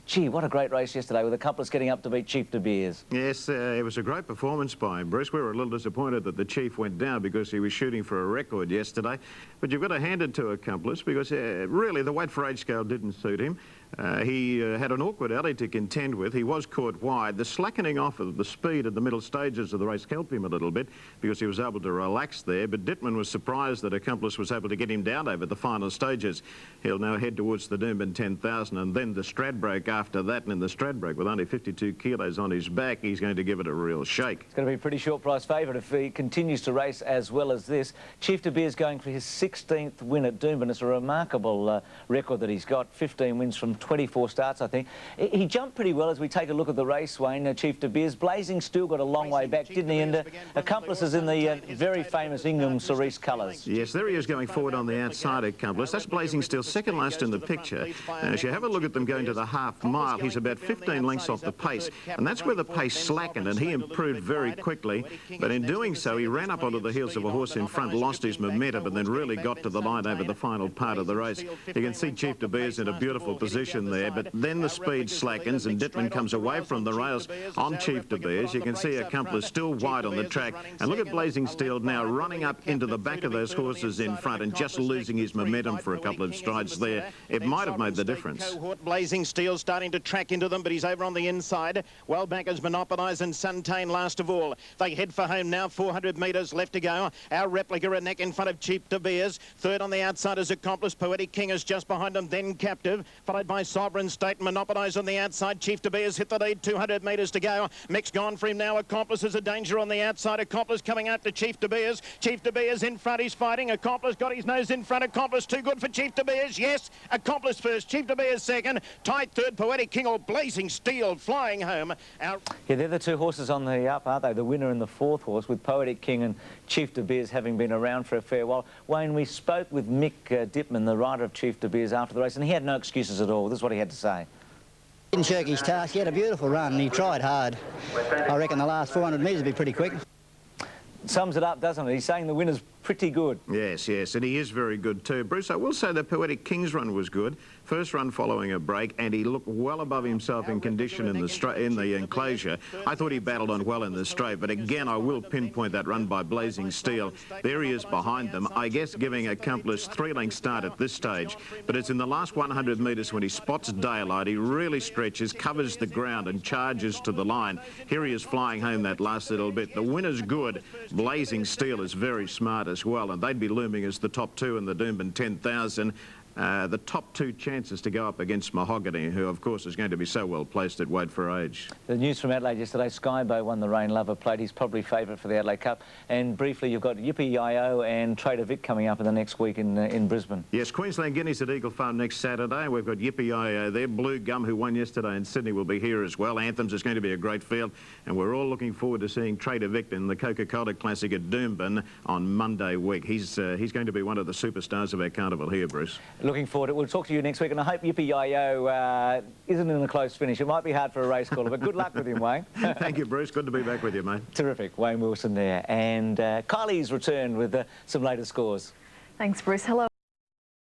Gee, what a great race yesterday with Accomplice getting up to beat Chief De Beers. Yes, it was a great performance by him, Bruce. We were a little disappointed that the Chief went down because he was shooting for a record yesterday. But you've got to hand it to Accomplice because really the weight for age scale didn't suit him. He had an awkward alley to contend with. He was caught wide. The slackening off of the speed at the middle stages of the race helped him a little bit because he was able to relax there. But Dittman was surprised that Accomplice was able to get him down over the final stages. He'll now head towards the Doomben 10,000 and then the Stradbroke after that. And in the Stradbroke, with only 52 kilos on his back, he's going to give it a real shake. It's going to be a pretty short price favourite if he continues to race as well as this. Chief De Beers going for his 16th win at Doomben. It's a remarkable record that he's got. 15 wins from 24 starts, I think. He jumped pretty well as we take a look at the race, Wayne. Chief De Beers. Blazing still got a long way back, didn't he? And Accomplice is in the very famous Ingham Cerise colours. Yes, there he is going forward on the outside, Accomplice. That's Blazing Steel, second last in the picture. As you have a look at them going to the half mile, he's about 15 lengths off the pace, and that's where the pace slackened, and he improved very quickly. But in doing so, he ran up onto the heels of a horse in front, lost his momentum, and then really got to the line over the final part of the race. You can see Chief De Beers in a beautiful position there, but then the speed slackens and Dittman comes away from the rails on Chief De Beers. You can see Accomplice still wide on the track, and look at Blazing Steel now running up into the back of those horses in front and just losing his momentum for a couple of strides there. It might have made the difference. Blazing Steel starting to track into them, but he's over on the inside. Well back as Monopolise and Suntain last of all. They head for home now, 400 metres left to go. Our Replica a neck in front of Chief De Beers. Third on the outside is Accomplice. Poetic King is just behind them, then Captive, followed by Sovereign State. Monopolise on the outside. Chief De Beers hit the lead, 200 metres to go. Mick's gone for him now. Accomplice is a danger on the outside. Accomplice coming out to Chief De Beers. Chief De Beers in front, he's fighting. Accomplice got his nose in front. Accomplice too good for Chief De Beers. Yes, Accomplice first, Chief De Beers second. Tight third, Poetic King or Blazing Steel flying home. Yeah, they're the two horses on the up, aren't they? The winner and the fourth horse, with Poetic King and Chief De Beers having been around for a fair while. Wayne, we spoke with Mick Dittman, the rider of Chief De Beers, after the race, and he had no excuses at all. This is what he had to say. Didn't shirk his task. He had a beautiful run and he tried hard. I reckon the last 400 metres will be pretty quick. Sums it up, doesn't it? He's saying the winner's pretty good. Yes, and he is very good too. Bruce, I will say the Poetic King's run was good. First run following a break, and he looked well above himself in condition in the enclosure. I thought he battled on well in the straight, but again, I will pinpoint that run by Blazing Steel. There he is behind them, I guess giving Accomplice 3-length start at this stage, but it's in the last 100 metres when he spots daylight, he really stretches, covers the ground and charges to the line. Here he is flying home that last little bit. The winner's good. Blazing Steel is very smart as well, and they'd be looming as the top two in the Doomben 10,000. The top two chances to go up against Mahogany, who of course is going to be so well placed at weight for age. The news from Adelaide yesterday, Skybo won the Rain Lover Plate. He's probably favourite for the Adelaide Cup. And briefly, you've got Yippee-Yi-Oh and Trader Vic coming up in the next week in Brisbane. Yes, Queensland Guineas at Eagle Farm next Saturday. We've got Yippee-Yi-Oh there. Blue Gum, who won yesterday in Sydney, will be here as well. Anthems is going to be a great field. And we're all looking forward to seeing Trader Vic in the Coca-Cola Classic at Doomben on Monday week. He's going to be one of the superstars of our carnival here, Bruce. Looking forward to it. We'll talk to you next week, and I hope Yippee-Yi-Oh isn't in a close finish. It might be hard for a race caller, but good luck with him, Wayne. Thank you, Bruce. Good to be back with you, mate. Terrific. Wayne Wilson there. And Kylie's returned with some later scores. Thanks, Bruce. Hello.